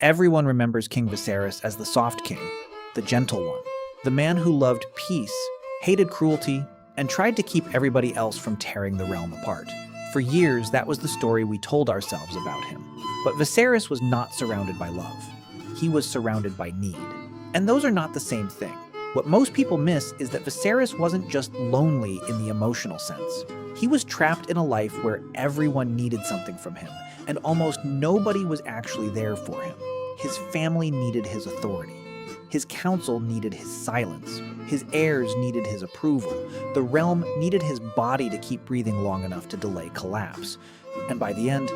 Everyone remembers King Viserys as the soft king, the gentle one, the man who loved peace, hated cruelty, and tried to keep everybody else from tearing the realm apart. For years, that was the story we told ourselves about him. But Viserys was not surrounded by love. He was surrounded by need. And those are not the same thing. What most people miss is that Viserys wasn't just lonely in the emotional sense. He was trapped in a life where everyone needed something from him, and almost nobody was actually there for him. His family needed his authority. His council needed his silence. His heirs needed his approval. The realm needed his body to keep breathing long enough to delay collapse. And by the end,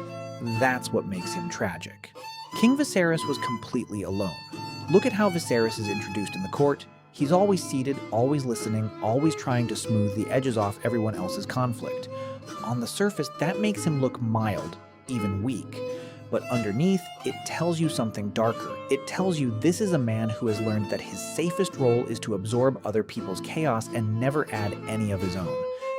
that's what makes him tragic. King Viserys was completely alone. Look at how Viserys is introduced in the court. He's always seated, always listening, always trying to smooth the edges off everyone else's conflict. On the surface, that makes him look mild, even weak. But underneath, it tells you something darker. It tells you this is a man who has learned that his safest role is to absorb other people's chaos and never add any of his own.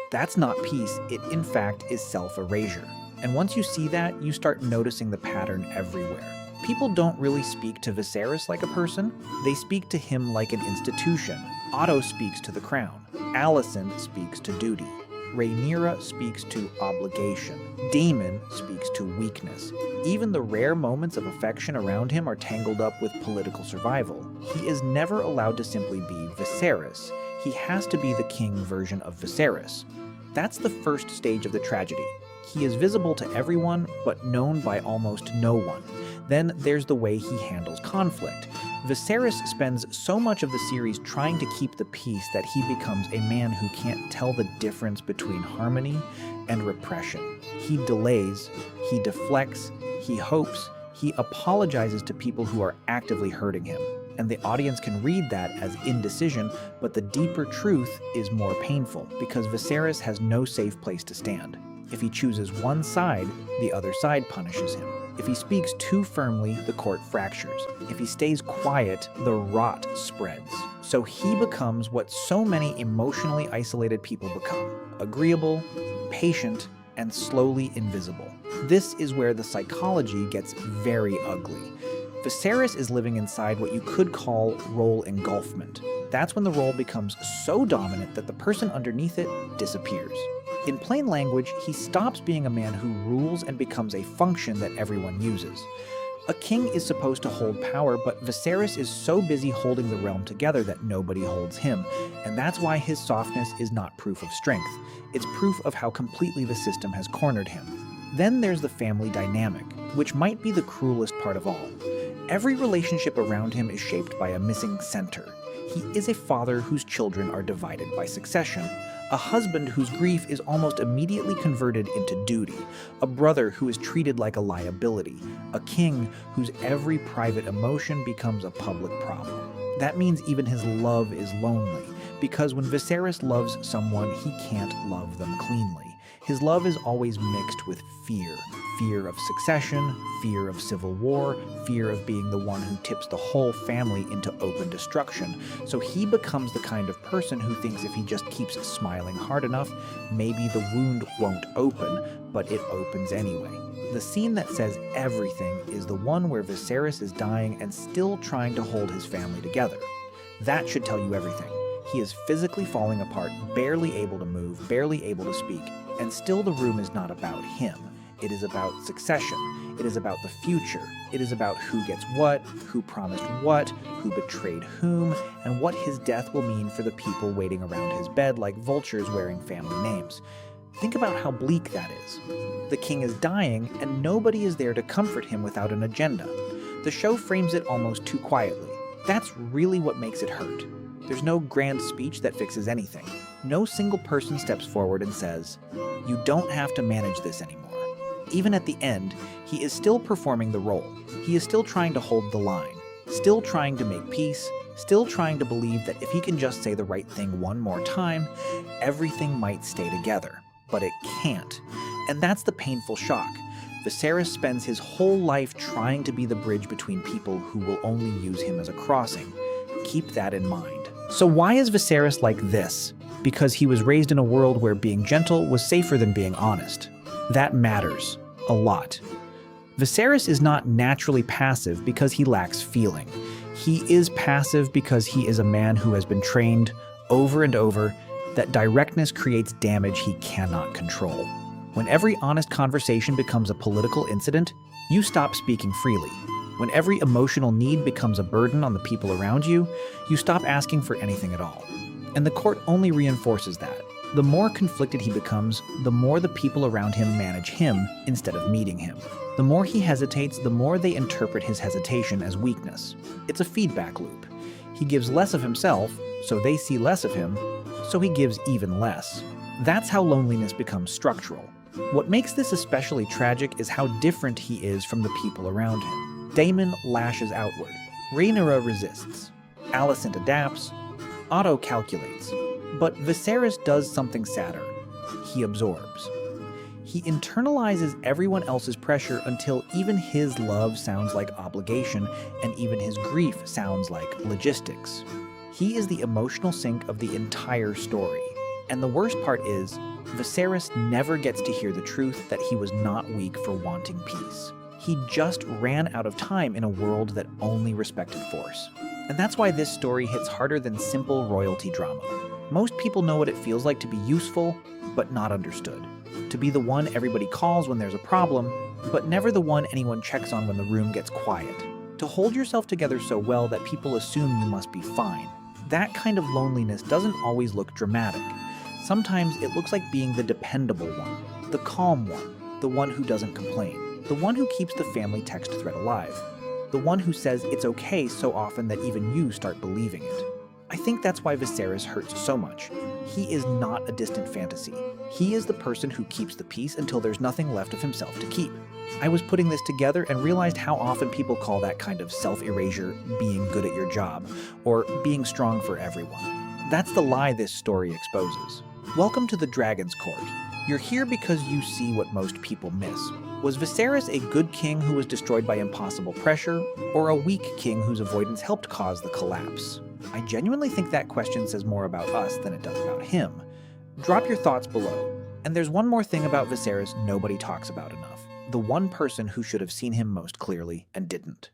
That's not peace, it in fact is self-erasure. And once you see that, you start noticing the pattern everywhere. People don't really speak to Viserys like a person, they speak to him like an institution. Otto speaks to the crown. Alicent speaks to duty. Rhaenyra speaks to obligation. Daemon speaks to weakness. Even the rare moments of affection around him are tangled up with political survival. He is never allowed to simply be Viserys. He has to be the king version of Viserys. That's the first stage of the tragedy. He is visible to everyone, but known by almost no one. Then there's the way he handles conflict. Viserys spends so much of the series trying to keep the peace that he becomes a man who can't tell the difference between harmony and repression. He delays, he deflects, he hopes, he apologizes to people who are actively hurting him. And the audience can read that as indecision, but the deeper truth is more painful, because Viserys has no safe place to stand. If he chooses one side, the other side punishes him. If he speaks too firmly, the court fractures. If he stays quiet, the rot spreads. So he becomes what so many emotionally isolated people become: agreeable, patient, and slowly invisible. This is where the psychology gets very ugly. Viserys is living inside what you could call role engulfment. That's when the role becomes so dominant that the person underneath it disappears. In plain language, he stops being a man who rules and becomes a function that everyone uses. A king is supposed to hold power, but Viserys is so busy holding the realm together that nobody holds him, and that's why his softness is not proof of strength. It's proof of how completely the system has cornered him. Then there's the family dynamic, which might be the cruelest part of all. Every relationship around him is shaped by a missing center. He is a father whose children are divided by succession, a husband whose grief is almost immediately converted into duty, a brother who is treated like a liability, a king whose every private emotion becomes a public problem. That means even his love is lonely, because when Viserys loves someone, he can't love them cleanly. His love is always mixed with fear. Fear of succession, fear of civil war, fear of being the one who tips the whole family into open destruction. So he becomes the kind of person who thinks if he just keeps smiling hard enough, maybe the wound won't open, but it opens anyway. The scene that says everything is the one where Viserys is dying and still trying to hold his family together. That should tell you everything. He is physically falling apart, barely able to move, barely able to speak, and still the room is not about him. It is about succession. It is about the future. It is about who gets what, who promised what, who betrayed whom, and what his death will mean for the people waiting around his bed like vultures wearing family names. Think about how bleak that is. The king is dying, and nobody is there to comfort him without an agenda. The show frames it almost too quietly. That's really what makes it hurt. There's no grand speech that fixes anything. No single person steps forward and says, "You don't have to manage this anymore." Even at the end, he is still performing the role. He is still trying to hold the line, still trying to make peace, still trying to believe that if he can just say the right thing one more time, everything might stay together. But it can't. And that's the painful shock. Viserys spends his whole life trying to be the bridge between people who will only use him as a crossing. Keep that in mind. So why is Viserys like this? Because he was raised in a world where being gentle was safer than being honest. That matters a lot. Viserys is not naturally passive because he lacks feeling. He is passive because he is a man who has been trained over and over that directness creates damage he cannot control. When every honest conversation becomes a political incident, you stop speaking freely. When every emotional need becomes a burden on the people around you, you stop asking for anything at all. And the court only reinforces that. The more conflicted he becomes, the more the people around him manage him instead of meeting him. The more he hesitates, the more they interpret his hesitation as weakness. It's a feedback loop. He gives less of himself, so they see less of him, so he gives even less. That's how loneliness becomes structural. What makes this especially tragic is how different he is from the people around him. Daemon lashes outward. Rhaenyra resists. Alicent adapts. Otto calculates. But Viserys does something sadder. He absorbs. He internalizes everyone else's pressure until even his love sounds like obligation and even his grief sounds like logistics. He is the emotional sink of the entire story. And the worst part is, Viserys never gets to hear the truth that he was not weak for wanting peace. He just ran out of time in a world that only respected force. And that's why this story hits harder than simple royalty drama. Most people know what it feels like to be useful, but not understood. To be the one everybody calls when there's a problem, but never the one anyone checks on when the room gets quiet. To hold yourself together so well that people assume you must be fine. That kind of loneliness doesn't always look dramatic. Sometimes it looks like being the dependable one, the calm one, the one who doesn't complain, the one who keeps the family text thread alive, the one who says it's okay so often that even you start believing it. I think that's why Viserys hurts so much. He is not a distant fantasy. He is the person who keeps the peace until there's nothing left of himself to keep. I was putting this together and realized how often people call that kind of self-erasure being good at your job, or being strong for everyone. That's the lie this story exposes. Welcome to the Dragon's Court. You're here because you see what most people miss. Was Viserys a good king who was destroyed by impossible pressure, or a weak king whose avoidance helped cause the collapse? I genuinely think that question says more about us than it does about him. Drop your thoughts below. And there's one more thing about Viserys nobody talks about enough. The one person who should have seen him most clearly and didn't.